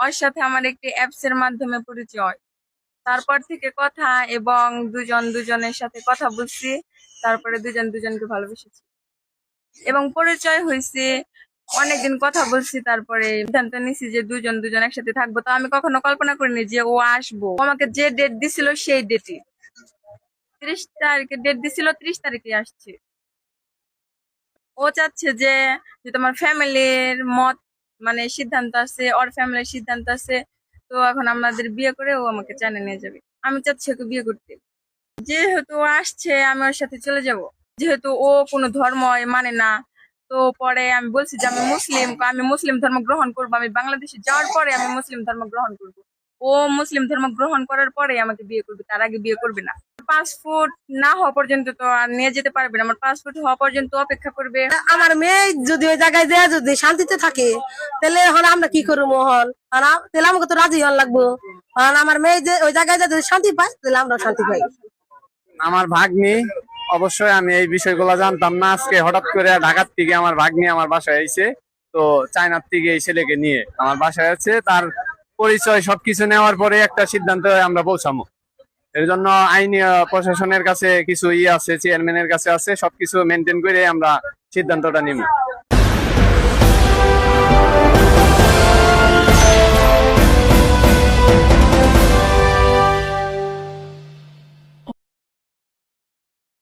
ওর সাথে আমার একটি অ্যাপস এর মাধ্যমে পরিচয়। তারপর থেকে কথা এবং দুজন দুজনের সাথে কথা বলছি। তারপরে দুজন দুজনকে ভালোবেসেছি এবং পরিচয় হয়েছে। অনেকদিন কথা বলছি, তারপরে সিদ্ধান্ত নিছি যে দুজন দুজন একসাথে থাকবো। তো আমি কখনো কল্পনা করিনি যে ও আসবো। ও আমাকে যে ডেট দিছিল সেই ডেটে, 30 তারিখে ডেট দিছিল, 30 তারিখে আসছে। ও চাচ্ছে যে যে তোমার ফ্যামিলির মত মানে সিদ্ধান্ত আছে, ওর ফ্যামিলির সিদ্ধান্ত আছে। তো এখন আমাদের বিয়ে করে ও আমাকে চায়না নিয়ে যাবে। আমি চাচ্ছি ওকে বিয়ে করতে। যেহেতু ও আসছে আমি ওর সাথে চলে যাব। যেহেতু ও কোনো ধর্ম মানে না, তো পরে আমি বলছি যে আমি মুসলিম ধর্ম গ্রহণ করবো। আমি বাংলাদেশে যাওয়ার পরে আমি মুসলিম ধর্ম গ্রহণ করব। ও মুসলিম ধর্ম গ্রহণ করার পরে আমাকে বিয়ে করবে, তার আগে বিয়ে করবে না। পাসপোর্ট না হওয়া পর্যন্ত তো আর নিয়ে যেতে পারবে না। আমার পাসপোর্ট হওয়া পর্যন্ত অপেক্ষা করবে। আমার মেয়ে যদি ওই জায়গায় যায় যদি শান্তিতে থাকে, তাহলে এখন আমরা কি করবো মোহন? তাহলে আমাকে তো রাজি হওয়ার লাগবো। কারণ আমার মেয়ে যে ওই জায়গায় যায় যদি শান্তি পায়, তাহলে আমরা শান্তি পাই। আমার ভাগ্নি, অবশ্যই আমি এই বিষয়গুলো জানতাম না। আজকে হঠাৎ করে ঢাকার থেকে আমার ভাগ্নি আমার বাসায় আইছে। তো চায়নার থেকে এই ছেলেকে নিয়ে আমার বাসায় আছে। তার পরিচয় সবকিছু নেওয়ার পরে একটা সিদ্ধান্ত আমরা পৌঁছাবো। এর জন্য আইনি প্রশাসনের কাছে কিছু আছে, চেয়ারম্যানের কাছে আছে, সবকিছু মেনটেন করে আমরা সিদ্ধান্তটা নিব।